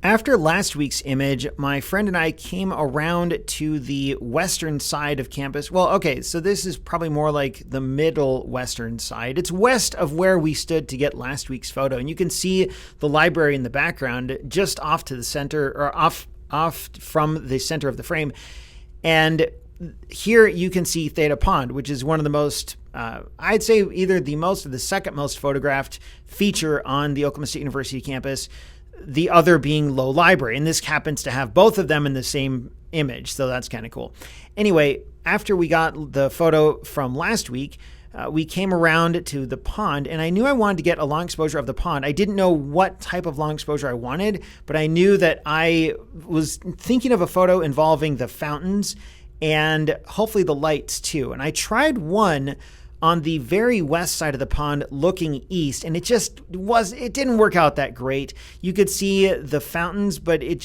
After last week's image, my friend and I came around to the western side of campus. Well, okay, so this is probably more like the middle western side. It's west of where we stood to get last week's photo. And you can see the library in the background just off to the center, or off from the center of the frame. And here you can see Theta Pond, which is one of the most, I'd say either the most or the second most photographed feature on the Oklahoma State University campus, the other being Low Library. And this happens to have both of them in the same image, so that's kind of cool. Anyway, after we got the photo from last week, we came around to the pond, and I knew I wanted to get a long exposure of the pond. I didn't know what type of long exposure I wanted, but I knew that I was thinking of a photo involving the fountains and hopefully the lights too. And I tried one on the very west side of the pond looking east, and it didn't work out that great. You could see the fountains, but it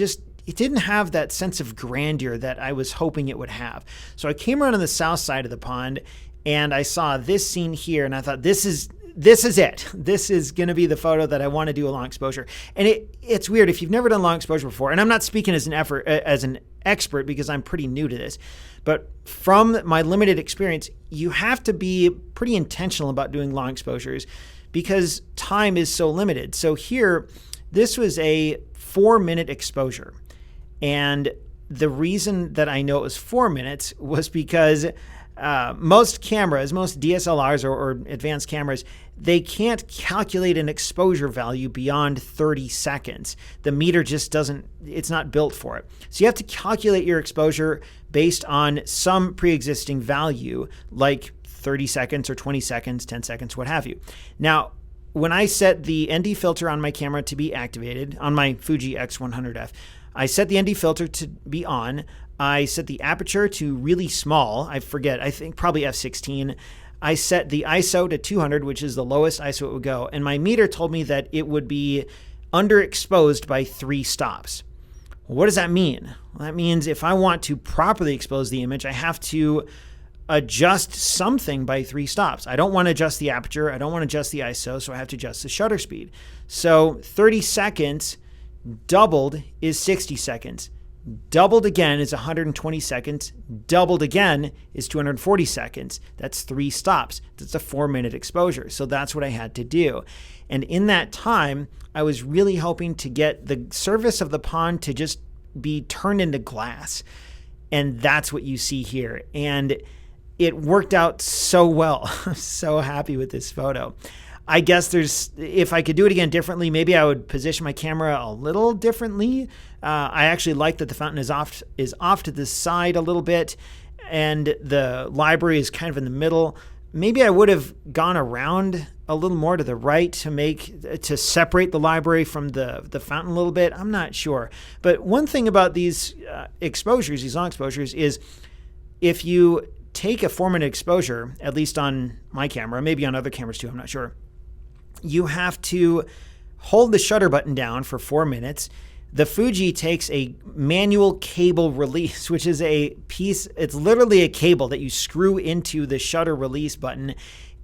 didn't have that sense of grandeur that I was hoping it would have. So I came around on the south side of the pond, and I saw this scene here, and I thought, this is it. This is going to be the photo that I want to do a long exposure. And it's weird if you've never done long exposure before, and I'm not speaking as an expert because I'm pretty new to this, but from my limited experience, you have to be pretty intentional about doing long exposures because time is so limited. So here, this was a 4-minute exposure. And the reason that I know it was 4 minutes was because most DSLRs or advanced cameras, they can't calculate an exposure value beyond 30 seconds. The meter just it's not built for it. So you have to calculate your exposure based on some pre-existing value, like 30 seconds or 20 seconds, 10 seconds, what have you. Now, when I set the ND filter on my camera to be activated, on my Fuji X100F, I set the ND filter to be on. I set the aperture to really small. I think probably f16. I set the ISO to 200, which is the lowest ISO it would go. And my meter told me that it would be underexposed by 3 stops. Well, what does that mean? Well, that means if I want to properly expose the image, I have to adjust something by 3 stops. I don't want to adjust the aperture. I don't want to adjust the ISO, so I have to adjust the shutter speed. So 30 seconds doubled is 60 seconds. Doubled again is 120 seconds. Doubled again is 240 seconds. That's 3 stops. That's a 4-minute exposure. So that's what I had to do. And in that time, I was really hoping to get the surface of the pond to just be turned into glass. And that's what you see here. And it worked out so well. I'm so happy with this photo. I guess if I could do it again differently, maybe I would position my camera a little differently. I actually like that the fountain is off to the side a little bit, and the library is kind of in the middle. Maybe I would have gone around a little more to the right to separate the library from the fountain a little bit. I'm not sure. But one thing about these exposures, these long exposures, is if you take a 4-minute exposure, at least on my camera, maybe on other cameras too, I'm not sure, you have to hold the shutter button down for 4 minutes. The Fuji takes a manual cable release, which is it's literally a cable that you screw into the shutter release button,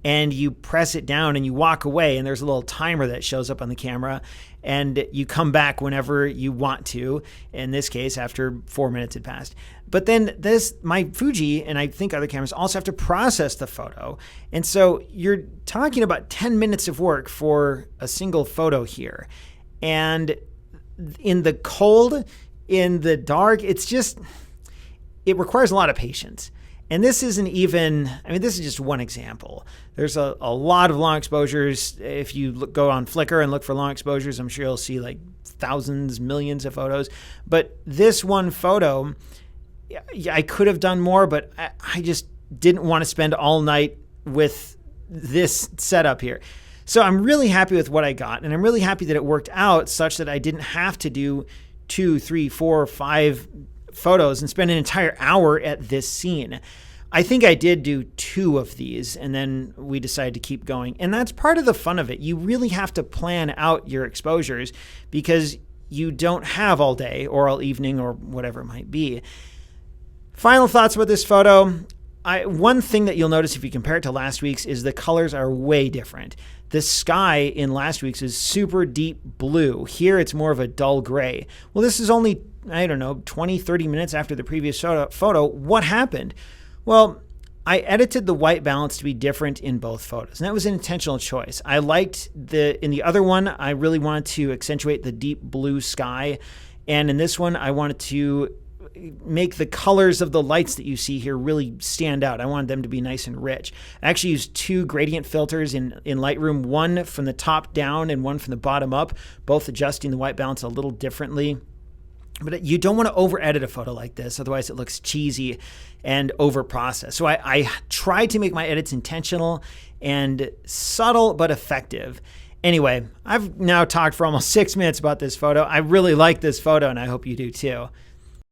and you press it down and you walk away, and there's a little timer that shows up on the camera, and you come back whenever you want to, in this case after 4 minutes had passed. But then my Fuji, and I think other cameras, also have to process the photo. And so you're talking about 10 minutes of work for a single photo here. And in the cold, in the dark, it requires a lot of patience. And this isn't even, this is just one example. There's a lot of long exposures. If you go on Flickr and look for long exposures, I'm sure you'll see like thousands, millions of photos. But this one photo, I could have done more, but I just didn't want to spend all night with this setup here. So I'm really happy with what I got, and I'm really happy that it worked out such that I didn't have to do 2, 3, 4, 5 photos and spend an entire hour at this scene. I think I did do 2 of these, and then we decided to keep going. And that's part of the fun of it. You really have to plan out your exposures because you don't have all day or all evening or whatever it might be. Final thoughts about this photo. one thing that you'll notice if you compare it to last week's is the colors are way different. The sky in last week's is super deep blue. Here it's more of a dull gray. Well, this is only, I don't know, 20, 30 minutes after the previous photo. What happened? Well, I edited the white balance to be different in both photos, and that was an intentional choice. I liked in the other one, I really wanted to accentuate the deep blue sky, and in this one, I wanted to make the colors of the lights that you see here really stand out. I wanted them to be nice and rich. I actually used 2 gradient filters in Lightroom, one from the top down and one from the bottom up, both adjusting the white balance a little differently. But you don't want to over edit a photo like this, otherwise it looks cheesy and over processed. So I tried to make my edits intentional and subtle but effective. Anyway, I've now talked for almost 6 minutes about this photo. I really like this photo and I hope you do too.